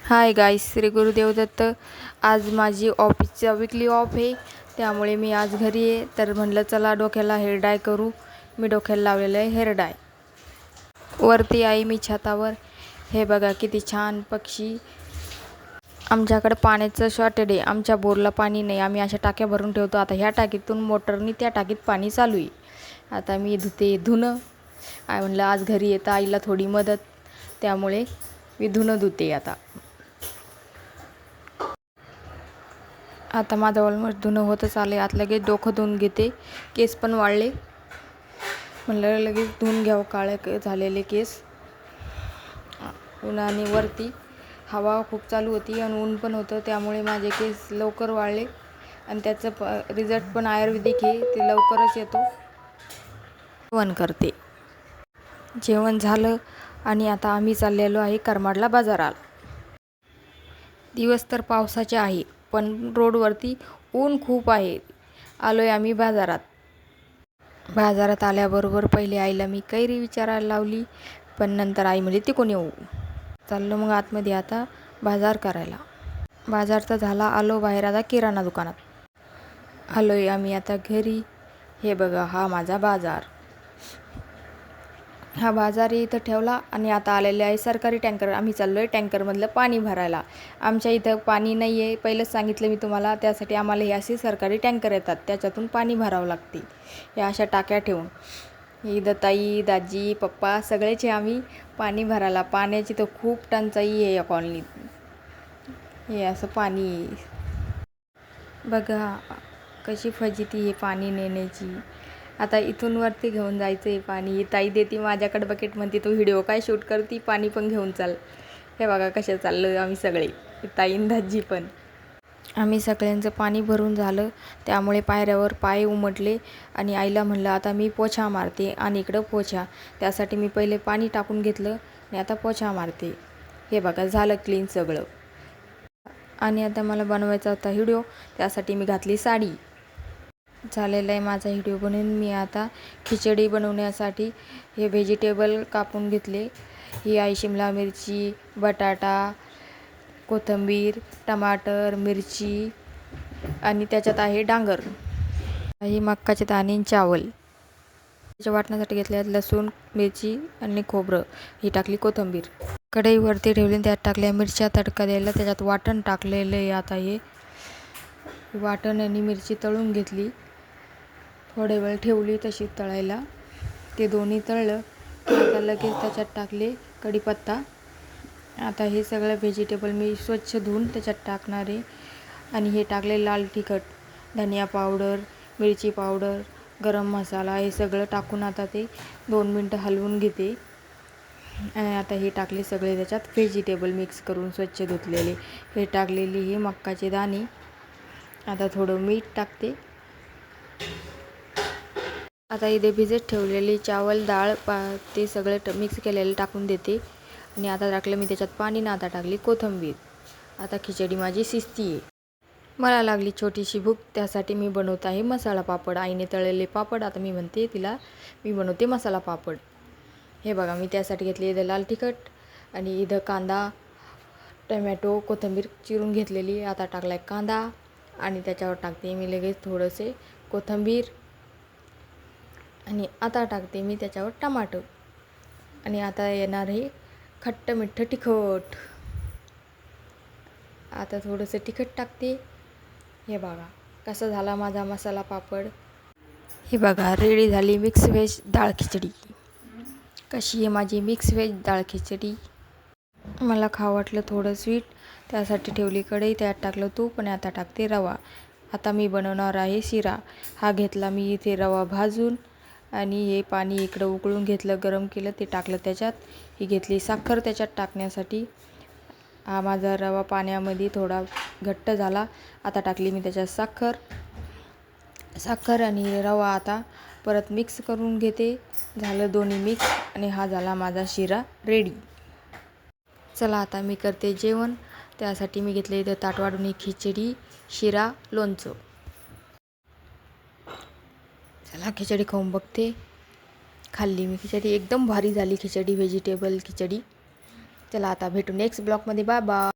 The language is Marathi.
Hi guys, Shri Gurudev Datta. आज माझी ऑफिसचा वीकली ऑफ आहे, त्यामुळे मी आज घरी आहे. तर म्हणलं चला डोक्याला हेअर डाय करू. मी डोक्याला लावलेलं आहे हेअर डाय. वरती आहे मी छतावर. हे बघा किती छान पक्षी. आमच्याकडे पाण्याचं शॉर्टेज आहे. आमच्या बोरला पाणी नाही. आम्ही अशा टाक्या भरून ठेवतो. आता ह्या टाकीतून मोटरनी त्या टाकीत पाणी चालू आहे. आता मी धुणं. म्हणलं आज घरी येतं आईला थोडी मदत, त्यामुळे मी धुते. आता माझं ऑलमोस्ट धुणं होतच आलं आहे. आता लगेच डोकं धुवून घेते. केस पण वाळले, म्हणलं लगेच धुवून घ्यावं काळे झालेले केस. उन्हाने वरती हवा खूप चालू होती आणि ऊन पण होतं, त्यामुळे माझे केस लवकर वाळले. आणि त्याचं रिझल्ट पण आयुर्वेदिक आहे, ते लवकरच येतो. जेवण करते. जेवण झालं आणि आता आम्ही चाललेलो आहे करमाडला बाजाराला. दिवस तर पावसाचे आहे, पण रोडवरती ऊन खूप आहे. आलोय आम्ही बाजारात. बाजारात आल्याबरोबर पहिले आईला मी कैरी विचारायला लावली, पण नंतर आई म्हणली तिकडून येऊ. चाललो मग आतमध्ये आता बाजार करायला. बाजार तर झाला. आलो बाहेर आता किराणा दुकानात. आलोय आम्ही आता घरी. हे बघा, हा माझा बाजार. हा बाजार इथं ठेवला आणि आता आलेले आहे सरकारी टँकर. आम्ही चाललो आहे टँकरमधलं पाणी भरायला. आमच्या इथं पाणी नाही आहे, पहिलंच सांगितलं मी तुम्हाला. त्यासाठी आम्हाला हे असे सरकारी टँकर येतात, त्याच्यातून पाणी भरावं लागते. या अशा टाक्या ठेवून इथं ताई, दाजी, पप्पा सगळेचे आम्ही पाणी भरायला. पाण्याची तर खूप टंचाई आहे या कॉलनीत. हे असं पाणी बघा कशी फजिती आहे पाणी नेण्याची. आता इथून वरती घेऊन जायचं आहे पाणी. ताई देते माझ्याकडे बकेट, म्हणते तू व्हिडिओ काय शूट करती, पाणी पण घेऊन चाल. हे बघा कशा चाललं आम्ही सगळे, ताईन दाजी पण. आम्ही सगळ्यांचं पाणी भरून झालं, त्यामुळे पायऱ्यावर पाय उमटले. आणि आईला म्हणलं आता मी पोछा मारते आणि इकडं पोछा. त्यासाठी मी पहिले पाणी टाकून घेतलं आणि आता पोछा मारते. हे बघा झालं क्लीन सगळं. आणि आता मला बनवायचा होता व्हिडिओ, त्यासाठी मी घातली साडी. झालेला आहे माझा व्हिडिओ बनवून. मी आता खिचडी बनवण्यासाठी हे व्हेजिटेबल कापून घेतले. ही आहे शिमला मिरची, बटाटा, कोथिंबीर, टमाटर, मिरची आणि त्याच्यात आहे डांगर. ही मक्काचे दाणे, चावल. त्याच्या वाटण्यासाठी घेतले लसूण, मिरची आणि खोबरं. ही टाकली कोथिंबीर. कढईवरती ठेवली, त्यात टाकल्या मिरच्या तडका द्यायला. त्याच्यात वाटण टाकलेलं आहे. आता हे वाटण आणि मिरची तळून घेतली. थोडे वेळ ठेवली तशी तळायला. ते दोन्ही तळलं की आता लगेच त्याच्यात टाकले कढीपत्ता. आता हे सगळं व्हेजिटेबल मी स्वच्छ धुवून त्याच्यात टाकणार आहे. आणि हे टाकले लाल तिखट, धनिया पावडर, मिरची पावडर, गरम मसाला, हे सगळं टाकून आता ते 2 मिनटं हलवून घेते. आणि आता हे टाकले सगळे त्याच्यात व्हेजिटेबल मिक्स करून स्वच्छ धुतलेले. हे टाकलेली हे मक्काचे दाणे. आता थोडं मीठ टाकते. आता इथे भिजत ठेवलेली चावल, डाळ, ते सगळे मिक्स केलेले टाकून देते. आणि आता टाकलं मी त्याच्यात पाणी ना आता टाकली कोथिंबीर. आता खिचडी माझी शिजती आहे. मला लागली छोटीशी भूक, त्यासाठी मी बनवत आहे मसाला पापड. आईने तळलेले पापड. आता मी म्हणते तिला मी बनवते मसाला पापड. हे बघा मी त्यासाठी घेतली इथं लाल तिखट आणि इथं कांदा, टमॅटो, कोथिंबीर चिरून घेतलेली. आता टाकला कांदा आणि त्याच्यावर टाकते मी लगेच थोडंसे कोथिंबीर. आणि आता टाकते मी त्याच्यावर टमाटर. आणि आता येणार आहे खट्ट मिठ्ठ तिखट. आता थोडंसं तिखट टाकते. हे बघा कसा झाला माझा मसाला पापड. हे बघा रेडी झाली मिक्स व्हेज डाळ खिचडी. कशी आहे माझी मिक्स व्हेज डाळ खिचडी. मला खावं वाटलं थोडं स्वीट, त्यासाठी ठेवली कढई, त्यात टाकलं तूप आणि आता टाकते रवा. आता मी बनवणार आहे शिरा. हा घेतला मी इथे रवा भाजून आणि हे पाणी इकडं उकळून घेतलं, गरम केलं, ते टाकलं त्याच्यात. ही घेतली साखर त्याच्यात टाकण्यासाठी. हा माझा रवा पाण्यामध्ये थोडा घट्ट झाला. आता टाकली मी त्याच्यात साखर आणि रवा. आता परत मिक्स करून घेते. झालं दोन्ही मिक्स आणि हा झाला माझा शिरा रेडी. चला आता मी करते जेवण. त्यासाठी मी घेतले इथं ताट वाढून खिचडी, शिरा, लोणचं. चला खिचडी खाऊन बघते. खाल्ली मी खिचडी, एकदम भारी झाली खिचडी, व्हेजिटेबल खिचडी. चला आता भेटू नेक्स्ट ब्लॉगमध्ये. Bye bye.